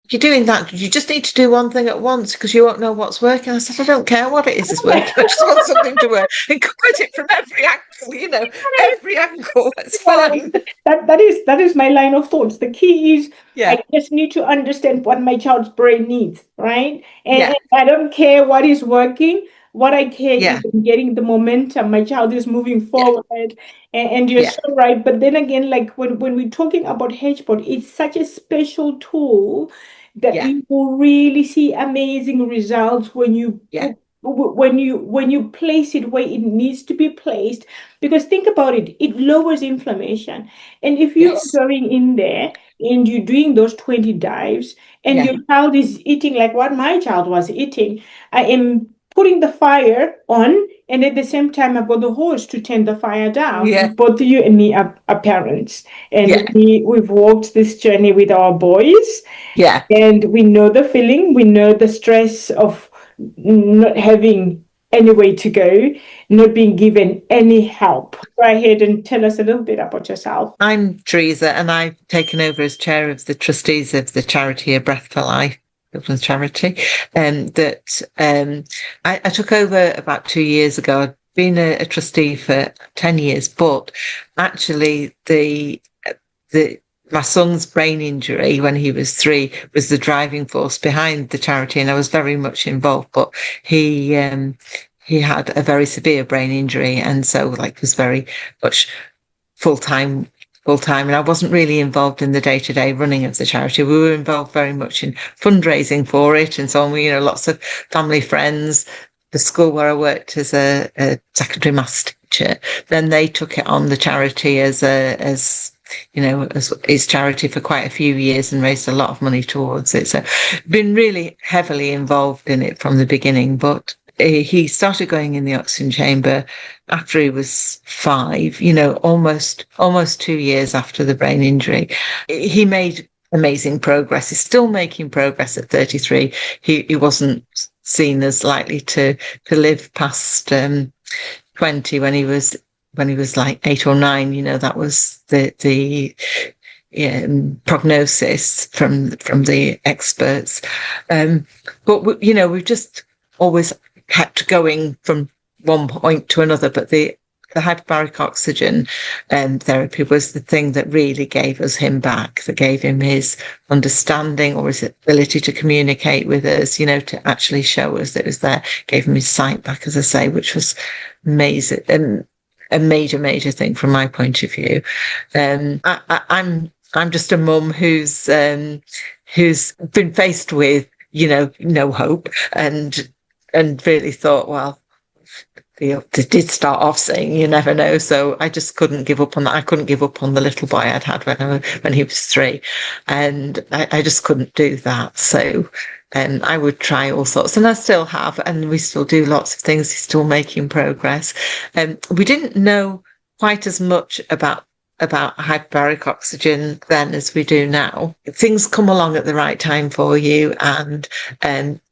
you're doing that, you just need to do one thing at once because you won't know what's working. I said, I don't care what it is working. I just want something to work and come at it from every angle, every angle. It's fine. That is my line of thoughts. The key is I Yeah, just need to understand what my child's brain needs, right? yeah, And I don't care what is working. What I care is yeah, in getting the momentum. My child is moving yeah, forward. And you're yeah, so right. But then again, like when we're talking about HBOT, it's such a special tool that yeah, you will really see amazing results when you yeah. when you place it where it needs to be placed. Because think about it, it lowers inflammation. And if you are Yes. going in there and you're doing those 20 dives and Yeah, your child is eating like what my child was eating, I am putting the fire on, and at the same time I've got the hose to turn the fire down. yeah, Both you and me are parents, and yeah, we've walked this journey with our boys, yeah. and we know the feeling, we know the stress of not having any way to go, not being given any help. Go ahead and tell us a little bit about yourself. I'm Teresa, and I've taken over as chair of the trustees of the charity A Breath for Life, children's charity. I took over about 2 years ago. I'd been a trustee for 10 years, but actually the my son's brain injury when he was 3 was the driving force behind the charity, and I was very much involved. But he had a very severe brain injury, and so was very much full time and I wasn't really involved in the day-to-day running of the charity. We were involved very much in fundraising for it and so on. Lots of family friends. The school where I worked as a secondary maths teacher, then they took it on the charity as his charity for quite a few years and raised a lot of money towards it. So been really heavily involved in it from the beginning. But he started going in the oxygen chamber after he was 5, almost 2 years after the brain injury. He made amazing progress. He's still making progress at 33. He wasn't seen as likely to live past 20 when he was like 8 or 9. That was the prognosis from the experts. But we've just always kept going from one point to another. But the hyperbaric oxygen therapy was the thing that really gave us him back, that gave him his understanding or his ability to communicate with us, to actually show us that it was there, gave him his sight back, as I say, which was amazing and a major thing from my point of view. I'm just a mum who's been faced with no hope and really thought, well, they did start off saying you never know, so I just couldn't give up on that. I couldn't give up on the little boy I'd had when he was 3, and I just couldn't do that. So I would try all sorts, and I still have, and we still do lots of things. He's still making progress. We didn't know quite as much about hyperbaric oxygen then as we do now. Things come along at the right time for you, and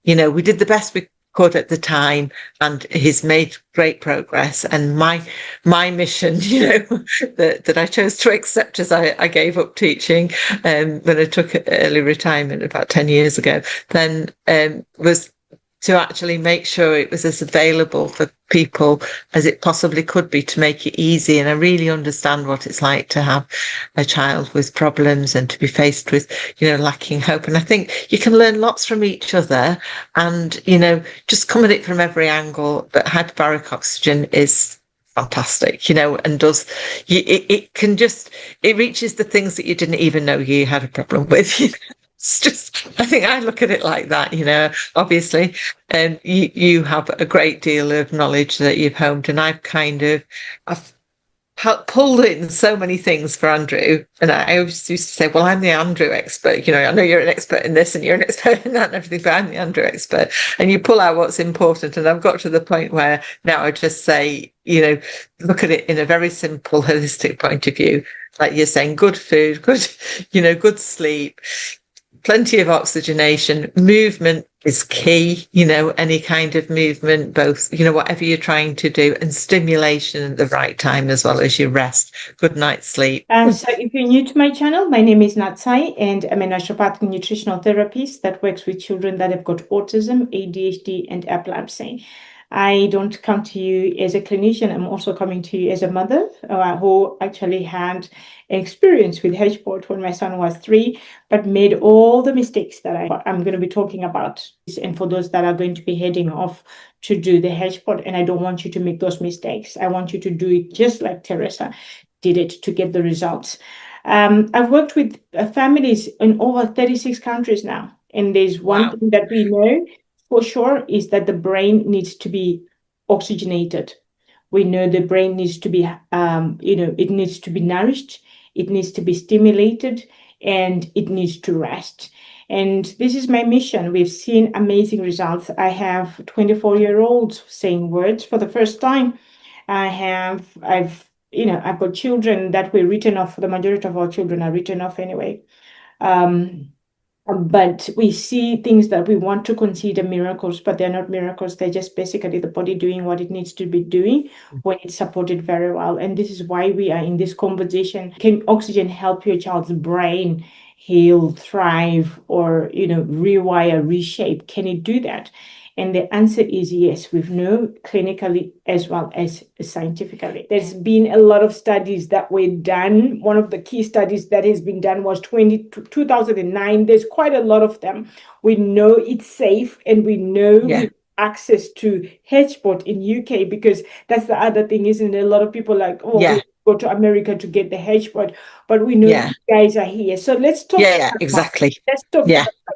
we did the best we could at the time, and he's made great progress. And my mission, that I chose to accept as I gave up teaching when I took early retirement about 10 years ago, then was to actually make sure it was as available for people as it possibly could be, to make it easy. And I really understand what it's like to have a child with problems and to be faced with, lacking hope. And I think you can learn lots from each other and, just come at it from every angle. But hyperbaric oxygen is fantastic, and it reaches the things that you didn't even know you had a problem with. It's just, I think I look at it like that, obviously, and you have a great deal of knowledge that you've honed, and I've pulled in so many things for Andrew, and I always used to say, well, I'm the Andrew expert. I know you're an expert in this and you're an expert in that and everything, but I'm the Andrew expert. And you pull out what's important. And I've got to the point where now I just say, look at it in a very simple, holistic point of view. Like you're saying, good food, good sleep, plenty of oxygenation. Movement is key, any kind of movement, both, whatever you're trying to do, and stimulation at the right time as well as your rest. Good night's sleep. So if you're new to my channel, my name is Natsai, and I'm a naturopathic nutritional therapist that works with children that have got autism, ADHD, and epilepsy. I don't come to you as a clinician. I'm also coming to you as a mother who actually had experience with HBOT when my son was 3, but made all the mistakes that I'm going to be talking about. And for those that are going to be heading off to do the HBOT, and I don't want you to make those mistakes. I want you to do it just like Teresa did it to get the results. I've worked with families in over 36 countries now. And there's one thing that we know for sure is that the brain needs to be oxygenated. We know the brain needs to be, it needs to be nourished, it needs to be stimulated, and it needs to rest. And this is my mission. We've seen amazing results. I have 24-year-olds saying words for the first time. I've got children that were written off. The majority of our children are written off anyway. But we see things that we want to consider miracles, but they're not miracles. They're just basically the body doing what it needs to be doing when it's supported very well. And this is why we are in this conversation. Can oxygen help your child's brain heal, thrive, or, rewire, reshape? Can it do that? And the answer is yes. We've known clinically as well as scientifically. There's been a lot of studies that were done. One of the key studies that has been done was 2009. There's quite a lot of them. We know it's safe, and we know we have access to HBOT in UK, because that's the other thing, isn't it? A lot of people we go to America to get the HBOT, but we know you guys are here. So let's talk. Exactly.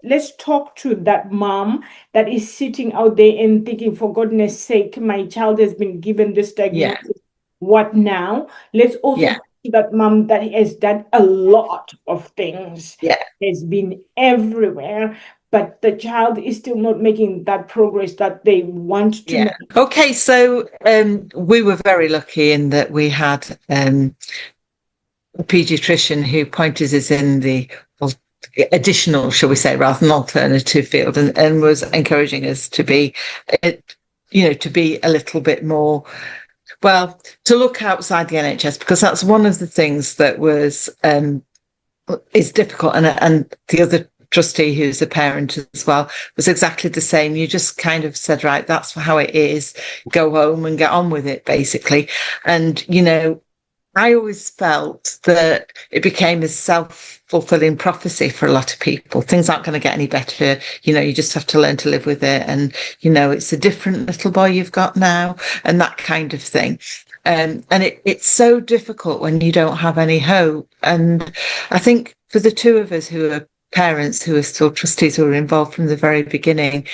Let's talk to that mom that is sitting out there and thinking, for goodness sake, my child has been given this diagnosis. What now? Let's also talk to that mom that has done a lot of things. Has been everywhere, but the child is still not making that progress that they want to make. Okay, so we were very lucky in that we had a paediatrician who pointed us in the additional, shall we say, rather than alternative field, and was encouraging us to be, to be a little bit more, to look outside the NHS, because that's one of the things that is difficult. And the other trustee, who's a parent as well, was exactly the same. You just kind of said, right, that's how it is, go home and get on with it, basically. And, I always felt that it became a self-fulfilling prophecy for a lot of people. Things aren't going to get any better. You just have to learn to live with it. And, it's a different little boy you've got now, and that kind of thing. And it's so difficult when you don't have any hope. And I think for the two of us who are parents, who are still trustees, who were involved from the very beginning,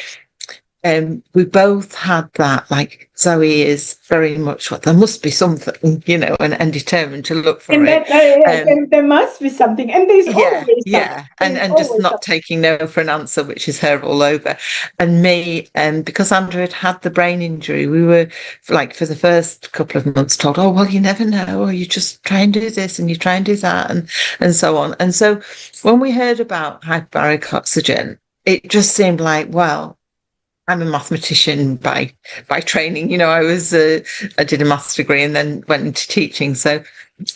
we both had that, like Zoe is very much there must be something, and determined to look for it. And there must be something, and there's always something. And just not taking no for an answer, which is her all over. And me, because Andrew had the brain injury, we were for the first couple of months told, oh well, you never know, or you just try and do this and you try and do that, and so on. And so when we heard about hyperbaric oxygen, it just seemed like, well, I'm a mathematician by training. I did a maths degree and then went into teaching. So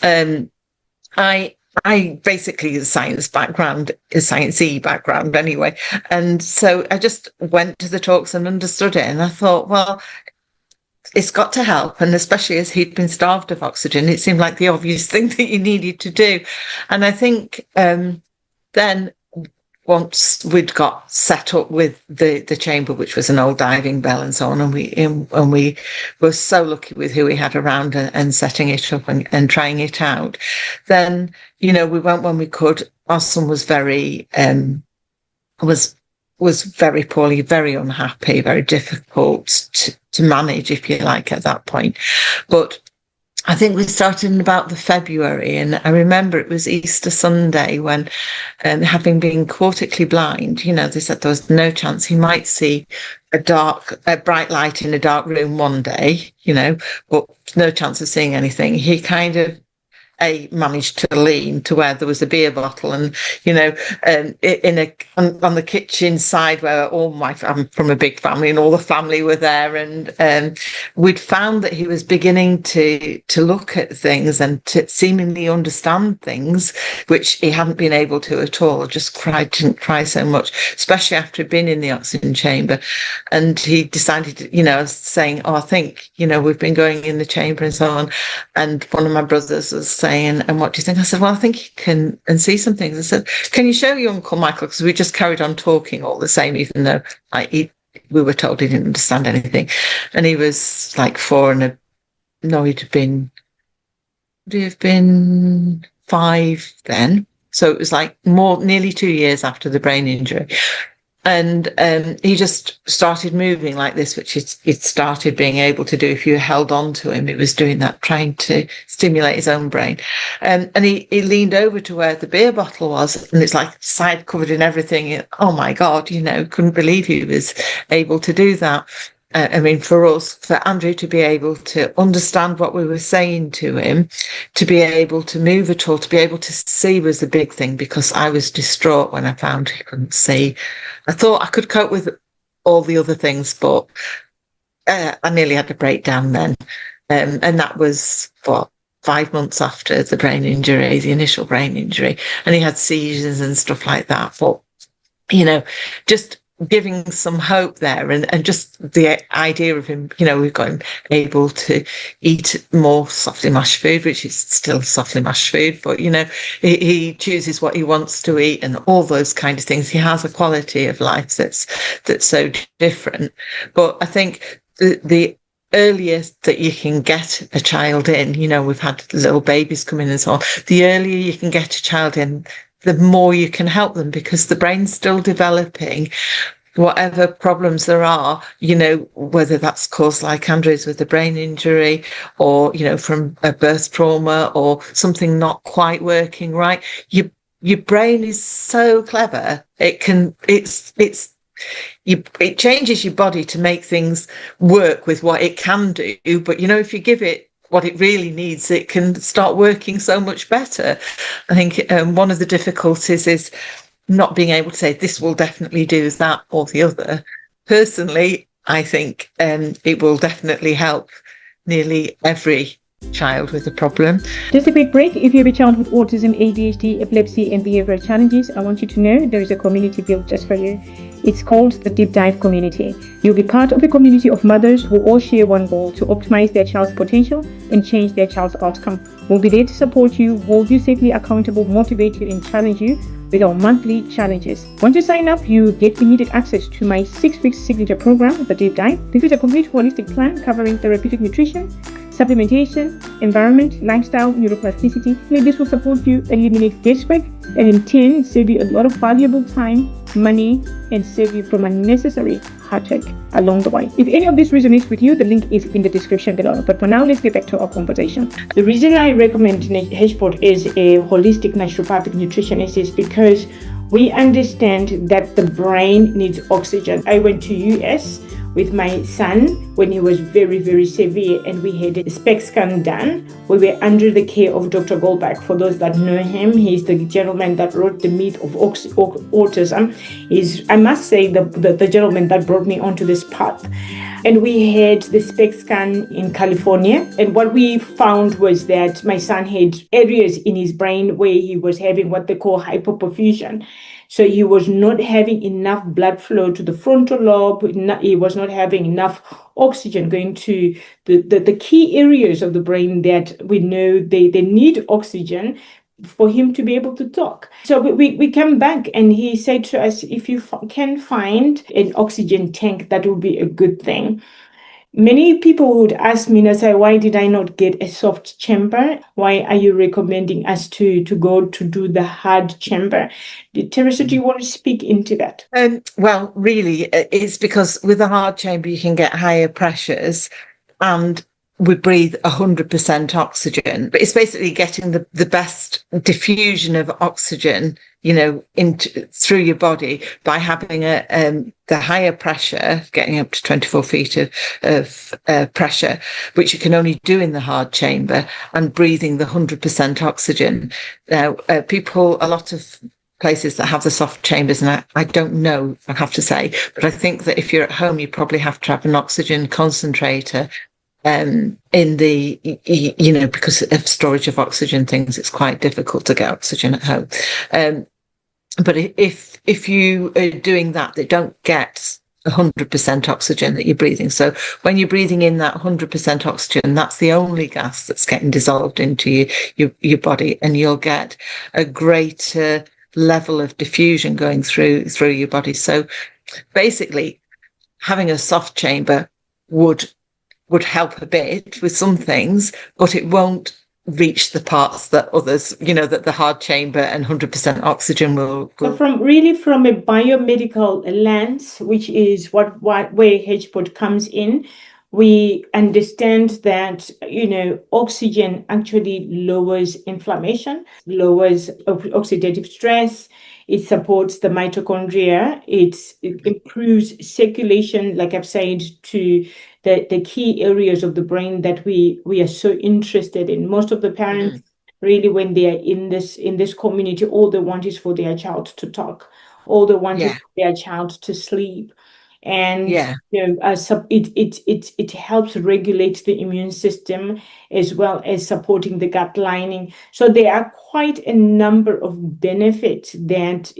I basically a sciencey background anyway. And so I just went to the talks and understood it. And I thought, well, it's got to help. And especially as he'd been starved of oxygen, it seemed like the obvious thing that you needed to do. And I think then once we'd got set up with the chamber, which was an old diving bell and so on, and we were so lucky with who we had around and setting it up and trying it out, then we went when we could. Our son was very was very poorly, very unhappy, very difficult to manage, if you like, at that point. But I think we started in about the February, and I remember it was Easter Sunday when, having been quartically blind, they said there was no chance he might see a bright light in a dark room one day, but no chance of seeing anything. He kind of managed to lean to where there was a beer bottle, and on the kitchen side where I'm from a big family, and all the family were there, and we'd found that he was beginning to look at things and to seemingly understand things which he hadn't been able to at all. Didn't cry so much, especially after he'd been in the oxygen chamber. And he decided, saying, I think, we've been going in the chamber and so on. And one of my brothers was saying, and what do you think? I said, well, I think he can and see some things. I said, can you show your Uncle Michael? Because we just carried on talking all the same, even though we were told he didn't understand anything. And he was like 4 and would he have been 5 then? So it was like nearly 2 years after the brain injury. And he just started moving like this, which he'd started being able to do if you held on to him. He was doing that, trying to stimulate his own brain. And he leaned over to where the beer bottle was, and it's like side covered in everything. Oh my God, couldn't believe he was able to do that. For Andrew to be able to understand what we were saying to him, to be able to move at all, to be able to see was the big thing, because I was distraught when I found he couldn't see. I thought I could cope with all the other things, but I nearly had a breakdown then. And that was 5 months after the brain injury, the initial brain injury, and he had seizures and stuff like that. But, just giving some hope there, and just the idea of him, we've got him able to eat more softly mashed food, which is still softly mashed food, but he chooses what he wants to eat and all those kind of things. He has a quality of life that's so different. But I think the earliest that you can get a child in, we've had little babies come in and so on, the earlier you can get a child in, the more you can help them, because the brain's still developing. Whatever problems there are, whether that's caused like Andrew's with the brain injury, or, from a birth trauma or something not quite working right, your brain is so clever. It changes your body to make things work with what it can do. But, if you give it what it really needs, it can start working so much better. I think one of the difficulties is not being able to say this will definitely do that or the other. Personally, I think it will definitely help nearly every child with a problem. Just a quick break. If you have a child with autism, ADHD, epilepsy, and behavioral challenges, I want you to know there is a community built just for you. It's called the Deep Dive Community. You'll be part of a community of mothers who all share one goal: to optimize their child's potential and change their child's outcome. We'll be there to support you, hold you safely accountable, motivate you, and challenge you with our monthly challenges. Once you sign up, you get immediate access to my 6-week signature program, the Deep Dive. This is a complete holistic plan covering therapeutic nutrition, supplementation, environment, lifestyle, neuroplasticity. This will support you eliminate guesswork, and in turn save you a lot of valuable time, money, and save you from unnecessary heartache along the way. If any of this resonates with you, the link is in the description below. But for now, let's get back to our conversation. The reason I recommend HBOT as a holistic naturopathic nutritionist is because we understand that the brain needs oxygen. I went to US with my son when he was very, very severe, and we had a SPECT scan done. We were under the care of Dr. Goldbach. For those that know him, he's the gentleman that wrote The Myth of Autism. He's, I must say, the gentleman that brought me onto this path. And we had the SPECT scan in California, and what we found was that my son had areas in his brain where he was having what they call hypoperfusion. So he was not having enough blood flow to the frontal lobe. He was not having enough oxygen going to the key areas of the brain that we know they need oxygen for him to be able to talk. So we came back, and he said to us, if you can find an oxygen tank, that would be a good thing. Many people would ask me and say, why did I not get a soft chamber? Why are you recommending us to go to do the hard chamber? Teresa, do you want to speak into that? Well, really, it's because with a hard chamber, you can get higher pressures, and we breathe 100% oxygen, but it's basically getting the best diffusion of oxygen, through your body by having the higher pressure, getting up to 24 feet of pressure, which you can only do in the hard chamber, and breathing the 100% oxygen. Now, a lot of places that have the soft chambers, and I don't know, I have to say, but I think that if you're at home, you probably have to have an oxygen concentrator in the, because of storage of oxygen things, it's quite difficult to get oxygen at home. But if you are doing that, they don't get 100% oxygen that you're breathing. So when you're breathing in that 100% oxygen, that's the only gas that's getting dissolved into your body, and you'll get a greater level of diffusion going through your body. So basically, having a soft chamber would help a bit with some things, but it won't reach the parts that others, that the hard chamber and 100% oxygen will. So from a biomedical lens, which is where HBOT comes in, we understand that, oxygen actually lowers inflammation, lowers oxidative stress. It supports the mitochondria. It improves circulation, like I've said, to the key areas of the brain that we are so interested in. Most of the parents, really, when they are in this community, all they want is for their child to talk. All they want is for their child to sleep. And it helps regulate the immune system, as well as supporting the gut lining. So there are quite a number of benefits that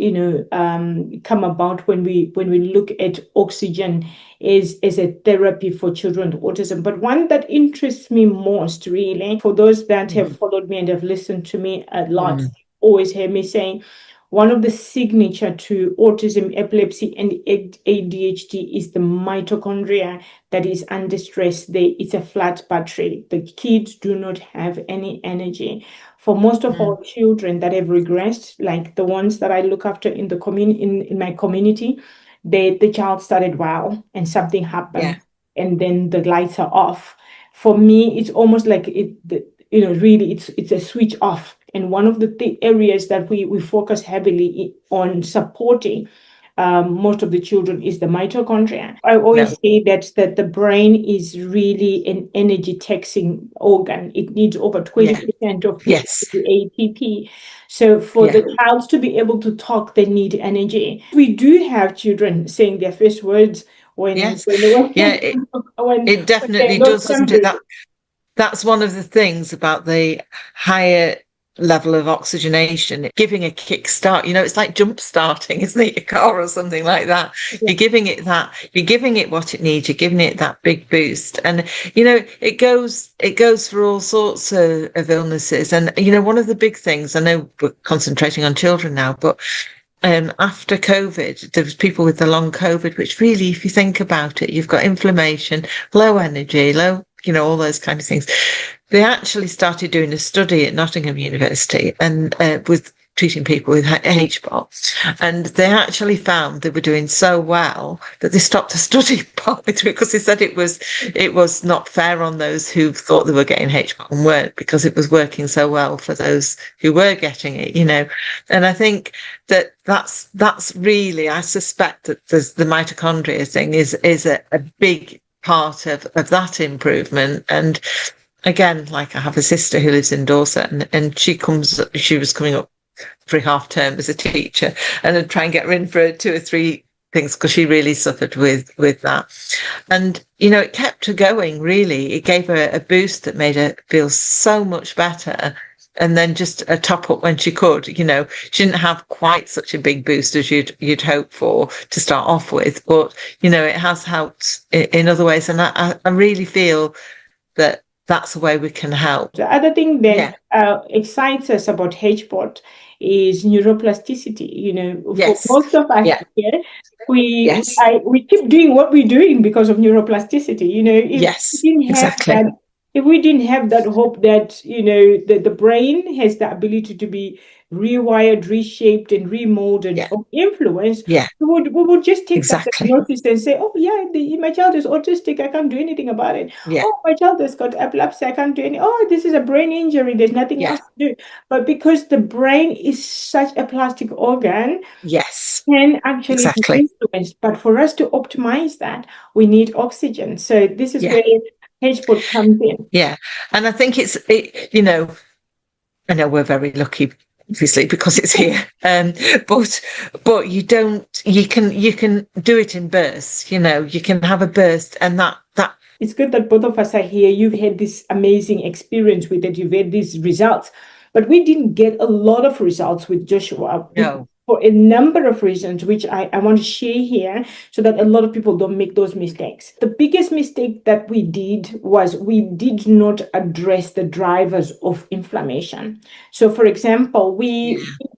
come about when we look at oxygen as a therapy for children with autism. But one that interests me most, really, for those that have followed me and have listened to me a lot, always hear me saying, one of the signature to autism, epilepsy, and ADHD is the mitochondria that is under stress. It's a flat battery. The kids do not have any energy. For most of our children that have regressed, like the ones that I look after in the in my community, the child started well and something happened, and then the lights are off. For me, it's almost like really it's a switch off. And one of the areas that we focus heavily on supporting most of the children is the mitochondria. I always say that the brain is really an energy taxing organ. It needs over 20% of the ATP. So for the child to be able to talk, they need energy. We do have children saying their first words when it definitely does, doesn't it? That's one of the things about the higher level of oxygenation, giving a kickstart. It's like jump starting, isn't it, your car or something like that? You're giving it what it needs. You're giving it that big boost, and it goes for all sorts of illnesses. And one of the big things, I know we're concentrating on children now, but after COVID, there was people with the long COVID, which really, if you think about it, you've got inflammation, low energy, all those kind of things. They actually started doing a study at Nottingham University and with treating people with HBOT, and they actually found they were doing so well that they stopped the study partly through, because they said it was not fair on those who thought they were getting HBOT and weren't, because it was working so well for those who were getting it. And I think that's really, I suspect that the mitochondria thing is a big part of that improvement. And again, like, I have a sister who lives in Dorset, and she was coming up for half term as a teacher, and I'd try and get her in for 2 or 3 things, because she really suffered with that. And it kept her going, really. It gave her a boost that made her feel so much better. And then just a top up when she could. She didn't have quite such a big boost as you'd hope for to start off with, but it has helped in other ways. And I really feel that that's the way we can help. The other thing that excites us about HBOT is neuroplasticity. For most of us here, we keep doing what we're doing because of neuroplasticity. If we didn't have that hope that the brain has the ability to be rewired, reshaped, and remolded or influenced, Yeah. we would just take that Exactly. diagnosis and say, oh yeah, my child is autistic, I can't do anything about it. Yeah. Oh, my child has got epilepsy, I can't do anything. Oh, this is a brain injury, there's nothing else to do. But because the brain is such a plastic organ, Yes. can actually be Exactly. influenced. But for us to optimize that, we need oxygen. So this is where HBOT comes in. Yeah. And I think I know we're very lucky, obviously, because it's here. But you can do it in bursts, you can have a burst, and that it's good that both of us are here. You've had this amazing experience with it, you've had these results, but we didn't get a lot of results with Joshua. No. For a number of reasons, which I want to share here so that a lot of people don't make those mistakes. The biggest mistake that we did was we did not address the drivers of inflammation. So, for example,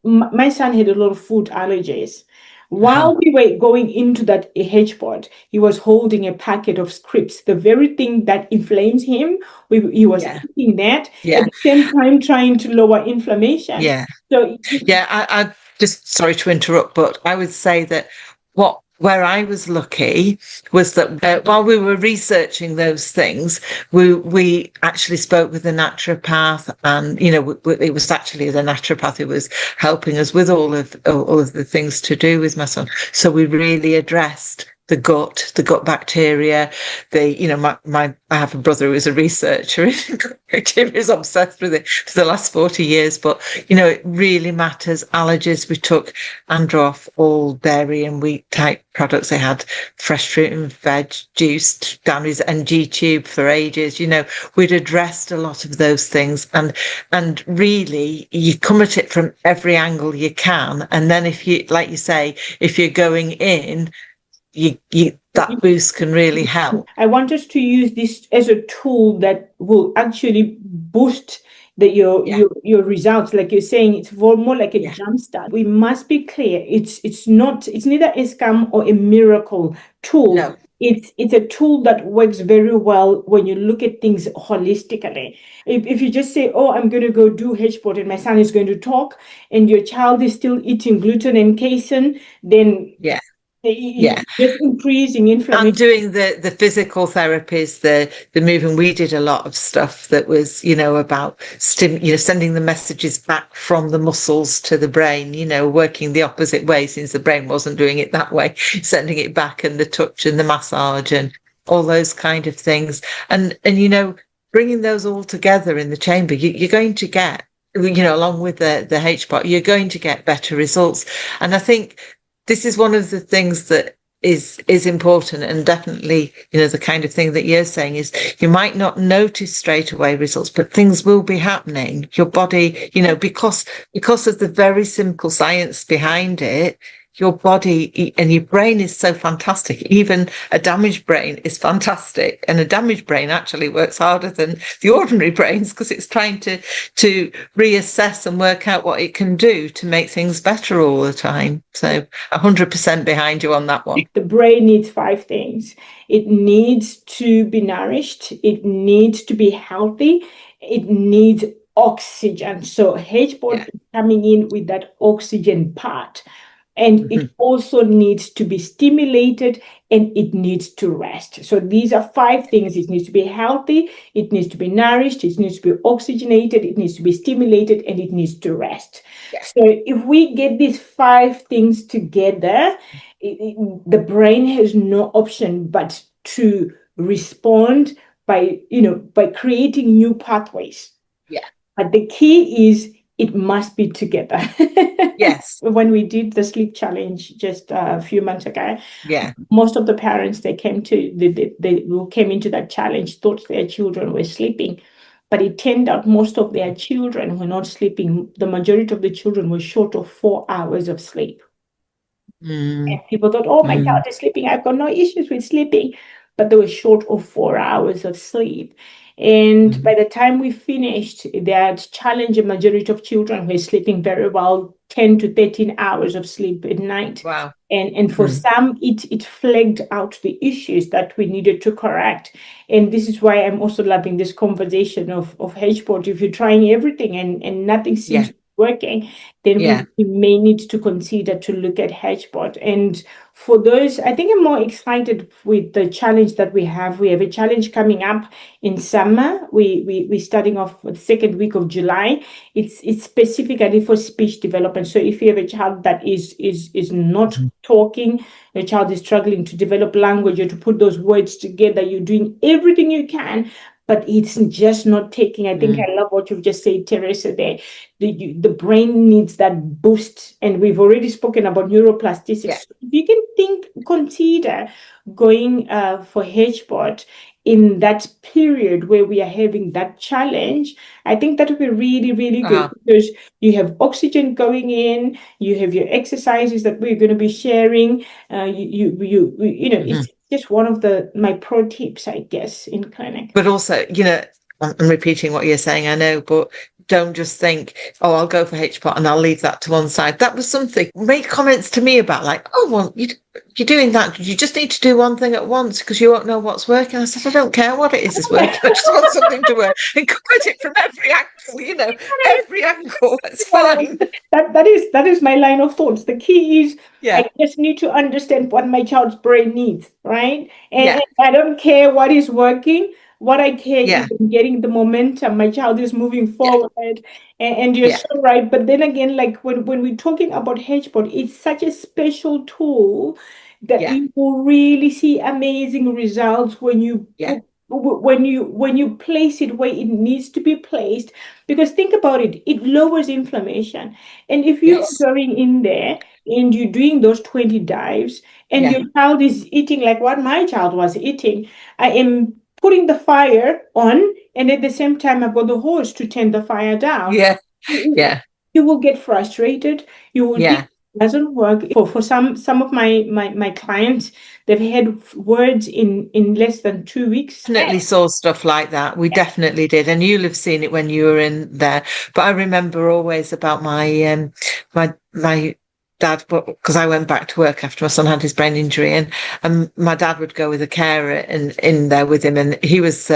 my son had a lot of food allergies. While we were going into that HBOT, he was holding a packet of scripts, the very thing that inflames him. He was eating that at the same time trying to lower inflammation. Yeah. So I just, sorry to interrupt, but I would say that where I was lucky was that while we were researching those things, we actually spoke with a naturopath, and it was actually the naturopath who was helping us with all of the things to do with my son. So we really addressed the gut bacteria. I have a brother who is a researcher in gut bacteria, is obsessed with it for the last 40 years. But it really matters. Allergies, we took Andrew off all dairy and wheat type products. They had fresh fruit and veg, juiced Danny's and G-tube for ages. We'd addressed a lot of those things, and really you come at it from every angle you can. And then if you, like you say, if you're going in, that boost can really help. I want us to use this as a tool that will actually boost your results. Like you're saying, it's more like a jumpstart. We must be clear. It's neither a scam or a miracle tool. No. It's a tool that works very well when you look at things holistically. If you just say, oh, I'm going to go do HBOT and my son is going to talk, and your child is still eating gluten and casein, then just increasing inflammation. And doing the physical therapies, the moving. We did a lot of stuff that was, about sending the messages back from the muscles to the brain, working the opposite way, since the brain wasn't doing it that way, sending it back, and the touch and the massage and all those kind of things. And bringing those all together in the chamber, you're going to get, along with the HBOT, you're going to get better results. And I think this is one of the things that is important, and definitely, the kind of thing that you're saying is you might not notice straight away results, but things will be happening. Your body, because of the very simple science behind it, your body and your brain is so fantastic. Even a damaged brain is fantastic, and a damaged brain actually works harder than the ordinary brains, because it's trying to reassess and work out what it can do to make things better all the time. So 100% behind you on that one. The brain needs 5 things. It needs to be nourished, it needs to be healthy, it needs oxygen. So HBOT is coming in with that oxygen part. And it also needs to be stimulated, and it needs to rest. So these are 5 things. It needs to be healthy, it needs to be nourished, it needs to be oxygenated, it needs to be stimulated, and it needs to rest. So if we get these 5 things together, the brain has no option but to respond by creating new pathways. But the key is it must be together. Yes. When we did the sleep challenge just a few months ago, most of the parents they came into that challenge thought their children were sleeping, but it turned out most of their children were not sleeping. The majority of the children were short of 4 hours of sleep. And people thought, oh, my child is sleeping, I've got no issues with sleeping, but they were short of 4 hours of sleep. And by the time we finished that challenge, a majority of children were sleeping very well, 10 to 13 hours of sleep at night. Wow. And for some, it flagged out the issues that we needed to correct. And this is why I'm also loving this conversation of HBOT. If you're trying everything and nothing seems to be working, then we may need to consider to look at HBOT. And for those, I think I'm more excited with the challenge that we have. We have a challenge coming up in summer. We're starting off with the second week of July. It's specifically for speech development. So if you have a child that is not talking, a child is struggling to develop language or to put those words together, you're doing everything you can, but it's just not taking. I think I love what you've just said, Teresa, there. The brain needs that boost, and we've already spoken about neuroplasticity. Yeah. So if you can consider going for HBOT in that period where we are having that challenge, I think that would be really, really good, because you have oxygen going in, you have your exercises that we're going to be sharing. It's just one of my pro tips, I guess, in clinic. But also, I'm repeating what you're saying, I know, but don't just think, oh, I'll go for HBOT and I'll leave that to one side. That was something, make comments to me about, like, oh, well, you're doing that. You just need to do one thing at once because you won't know what's working. I said, I don't care what it is working. I just want something to work and come at it from every angle, every angle. It's fine. That is my line of thoughts. The key is I just need to understand what my child's brain needs, right? And I don't care what is working. What I care is getting the momentum. My child is moving forward, and you're so right. But then again, like when we're talking about HBOT, it's such a special tool that you will really see amazing results when you when you place it where it needs to be placed. Because think about it, it lowers inflammation. And if you're going in there and you're doing those 20 dives and your child is eating like what my child was eating, I am putting the fire on, and at the same time I've got the hose to turn the fire down. You will get frustrated. You will think it doesn't work. For some of my clients, they've had words in less than 2 weeks. Definitely saw stuff like that. We definitely did, and you'll have seen it when you were in there. But I remember always about my my dad, because I went back to work after my son had his brain injury, and my dad would go with a carer in there with him, and he was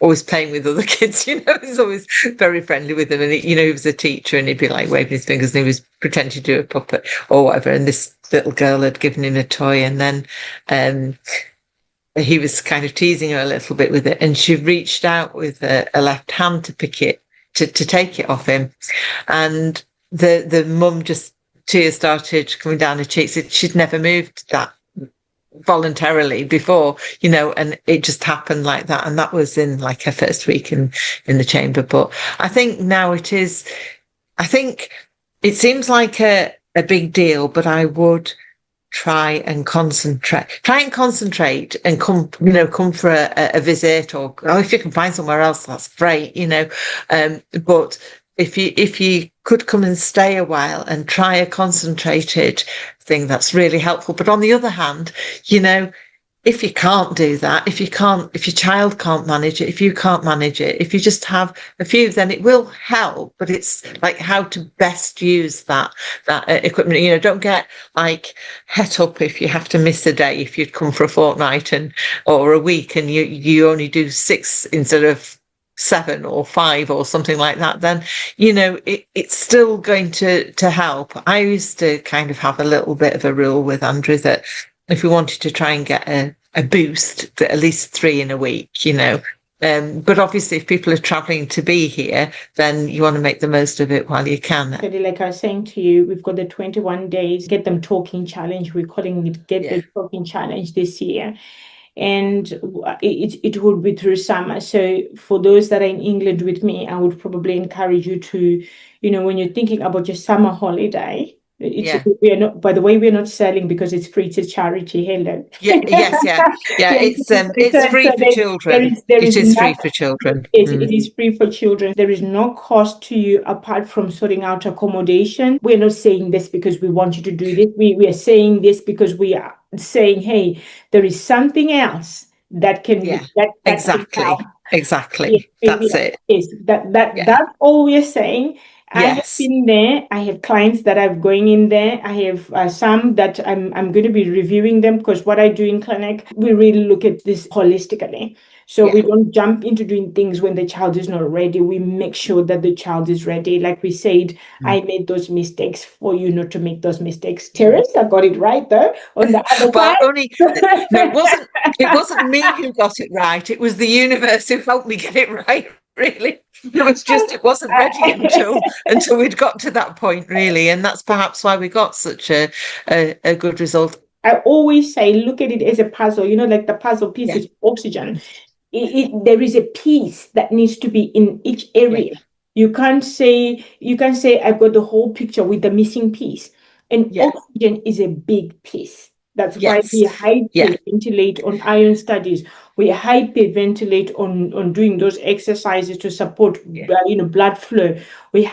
always playing with other kids. He's always very friendly with them, and he was a teacher, and he'd be like waving his fingers, and he was pretending to do a puppet or whatever. And this little girl had given him a toy, and then he was kind of teasing her a little bit with it, and she reached out with a left hand to pick it, to take it off him, and the mum just, tears started coming down her cheeks. She'd never moved that voluntarily before, and it just happened like that. And that was in like her first week in the chamber. But I think now I think it seems like a big deal, but I would try and concentrate and come for a visit, or if you can find somewhere else, that's great, but if you could come and stay a while and try a concentrated thing, that's really helpful. But on the other hand, if you can't do that, if your child can't manage it, if you can't manage it, if you just have a few, then it will help. But it's like how to best use that equipment. Don't get like het up if you have to miss a day, if you'd come for a fortnight or a week and you only do 6 instead of 7 or 5 or something like that, then it's still going to help. I used to kind of have a little bit of a rule with Andrew that if we wanted to try and get a boost, that at least 3 in a week, but obviously if people are traveling to be here, then you want to make the most of it while you can. Like I was saying to you, we've got the 21 days Get Them Talking Challenge. We're calling it Get Them Talking Challenge this year. And it would be through summer. So for those that are in England with me, I would probably encourage you to, when you're thinking about your summer holiday, we are not, by the way, we're not selling because it's free to charity. Hello. It's free for children. It is free for children. It is free for children. There is no cost to you apart from sorting out accommodation. We're not saying this because we want you to do this. We are saying this because we are saying, hey, there is something else that can exactly. That's it. That's all we're saying. I have Yes. been there. I have clients that are going in there. I have some that I'm going to be reviewing them, because what I do in clinic, we really look at this holistically. So we Yeah. don't jump into doing things when the child is not ready. We make sure that the child is ready. Like we said, Mm. I made those mistakes for you not to make those mistakes. Teresa got it right though on the other Well, only side. no, it wasn't me who got it right. It was the universe who helped me get it right. Really, it wasn't ready until we'd got to that point, really, and that's perhaps why we got such a good result. I always say, look at it as a puzzle, like the puzzle piece Yeah, is oxygen. There is a piece that needs to be in each area. yeah, You can't say I've got the whole picture with the missing piece. And yeah, oxygen is a big piece. That's why yes, we yeah, hyperventilate on iron studies. We hyperventilate on doing those exercises to support yeah, blood flow. We yeah,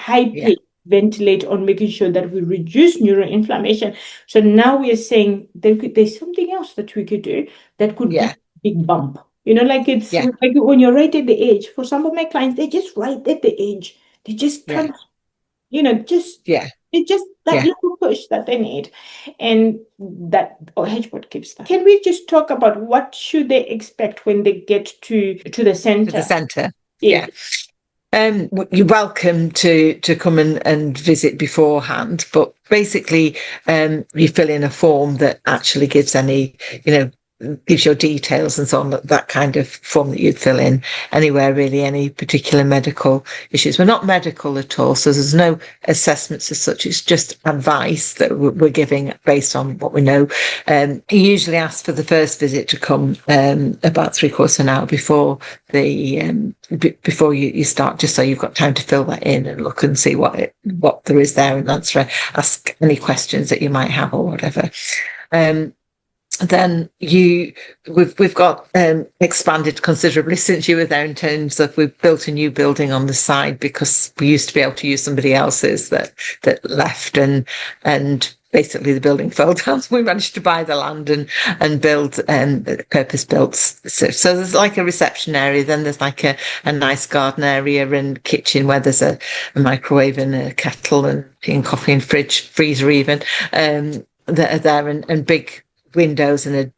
hyperventilate on making sure that we reduce neuroinflammation. So now we are saying there's something else that we could do that could give yeah, a big bump. Like it's yeah, like when you're right at the edge. For some of my clients, they're just right at the edge. They just yeah, can't, you know, just yeah, it's just that yeah. little push that they need. And that HBOT gives them. Can we just talk about what should they expect when they get to the To the center? centre. Yes. Yeah. You're welcome to come and visit beforehand, but basically, you fill in a form that actually gives gives your details and so on, that kind of form that you'd fill in anywhere, really, any particular medical issues. We're not medical at all, so there's no assessments as such. It's just advice that we're giving based on what we know. You usually ask for the first visit to come about 3/4 an hour before before you start, just so you've got time to fill that in and look and see what there is there, and ask any questions that you might have or whatever. Then we've got expanded considerably since you were there, in terms of we've built a new building on the side, because we used to be able to use somebody else's that left, and basically the building fell down. We managed to buy the land and build purpose built. So there's like a reception area, then there's like a nice garden area and kitchen where there's a microwave and a kettle and coffee and freezer even that are there, and big windows and a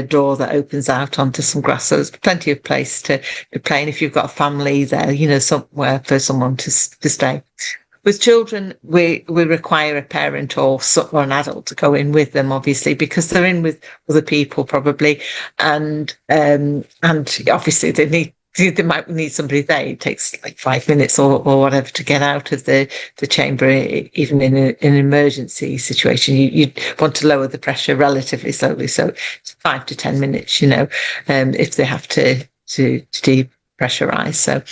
door that opens out onto some grass. So there's plenty of place to play. And if you've got a family there, somewhere for someone to stay. With children, we require a parent or an adult to go in with them, obviously, because they're in with other people probably, and obviously they might need somebody there. It takes like 5 minutes or whatever to get out of the chamber, even in an emergency situation. You'd want to lower the pressure relatively slowly, so it's 5 to 10 minutes, if they have to depressurize. So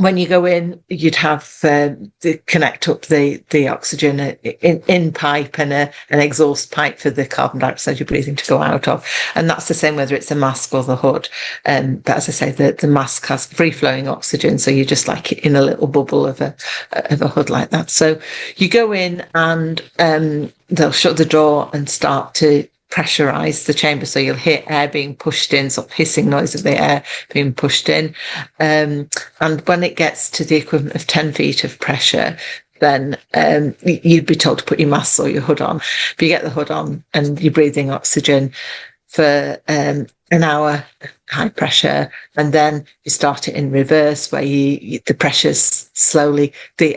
when you go in, you'd have to connect up the oxygen in pipe and an exhaust pipe for the carbon dioxide you're breathing to go out of. And that's the same whether it's a mask or the hood. But as I say, the mask has free flowing oxygen, so you're just like in a little bubble of a hood like that. So you go in and they'll shut the door and start to pressurize the chamber, so you'll hear air being pushed in, sort of hissing noise of the air being pushed in, and when it gets to the equivalent of 10 feet of pressure, then you'd be told to put your mask or your hood on. But you get the hood on and you're breathing oxygen for an hour, high pressure, and then you start it in reverse, where the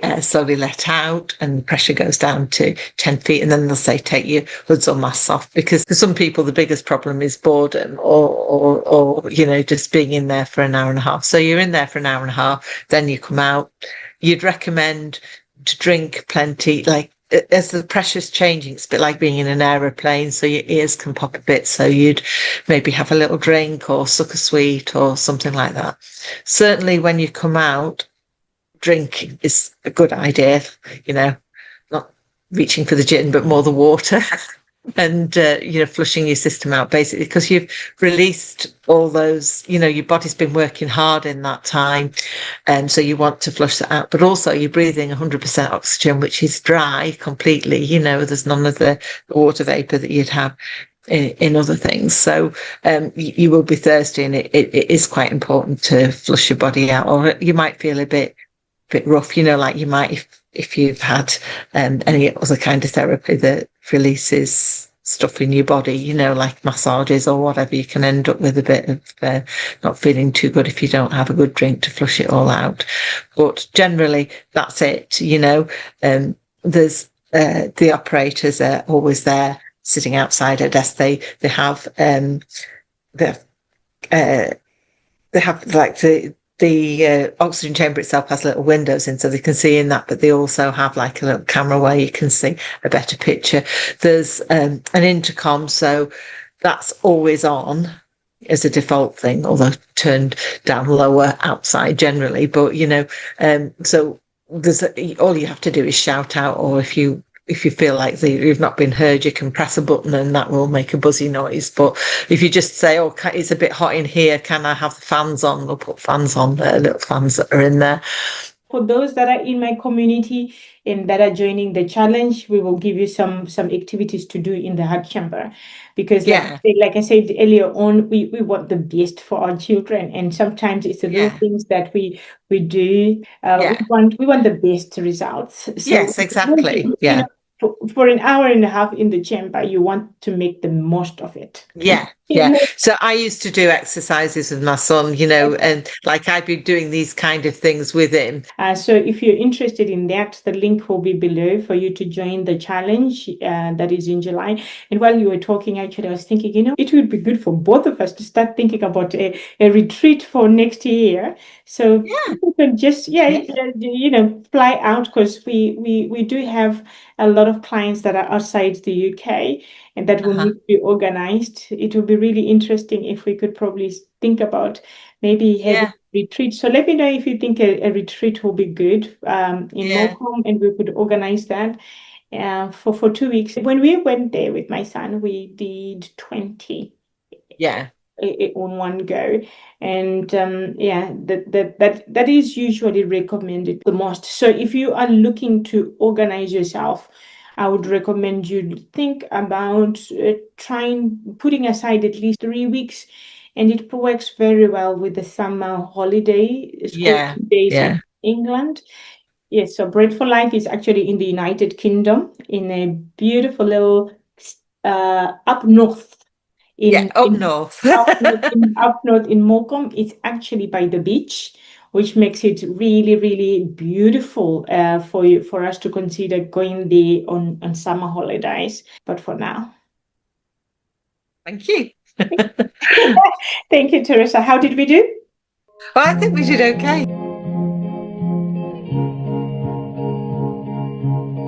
air slowly let out and the pressure goes down to 10 feet, and then they'll say take your hoods or masks off, because for some people the biggest problem is boredom or just being in there for an hour and a half. So you're in there for an hour and a half, then you come out. You'd recommend to drink plenty, like as the pressure's changing, it's a bit like being in an aeroplane, so your ears can pop a bit. So you'd maybe have a little drink or suck a sweet or something like that. Certainly when you come out, drink is a good idea, not reaching for the gin, but more the water. And flushing your system out, basically, because you've released all those, your body's been working hard in that time, and so you want to flush that out. But also you're breathing 100% oxygen, which is dry completely. There's none of the water vapor that you'd have in other things. So you will be thirsty, and it is quite important to flush your body out, or you might feel a bit bit rough, you know, like you might if you've had any other kind of therapy that releases stuff in your body, you know, like massages or whatever, you can end up with a bit of not feeling too good if you don't have a good drink to flush it all out. But generally, that's it, you know. There's the operators are always there sitting outside a desk. They have they have like the oxygen chamber itself has little windows in, so they can see in that, but they also have like a little camera where you can see a better picture. There's an intercom, so that's always on as a default thing, although turned down lower outside generally. But you know, so there's all you have to do is shout out, or if you feel like you've not been heard, you can press a button and that will make a buzzy noise. But if you just say, oh, it's a bit hot in here, can I have the fans on? We'll put fans on there, little fans that are in there. For those that are in my community and that are joining the challenge, we will give you some activities to do in the heart chamber, because like I said earlier on, we want the best for our children, and sometimes it's the little things that we do. We want the best results. So yes, exactly. you know, for an hour and a half in the chamber, you want to make the most of it. Yeah. So I used to do exercises with my son, you know, and like I've been doing these kind of things with him. So if you're interested in that, the link will be below for you to join the challenge that is in July. And while you were talking, actually, I was thinking, you know, it would be good for both of us to start thinking about a retreat for next year. So we can just, you know, fly out, because we do have a lot of clients that are outside the UK and that will need to be organized. It will be really interesting if we could probably think about maybe having a retreat. So let me know if you think a retreat will be good in Morecambe, and we could organize that for 2 weeks. When we went there with my son, we did 20 on one go, and that is usually recommended the most. So if you are looking to organize yourself, I would recommend you think about putting aside at least 3 weeks, and it works very well with the summer holiday school days in England. Yes, so Bread for Life is actually in the United Kingdom, in a beautiful little up north. Up north. Up north in Morecambe. It's actually by the beach, which makes it really, really beautiful for us to consider going there on summer holidays. But for now, thank you. Thank you, Teresa. How did we do? Well, I think we did okay.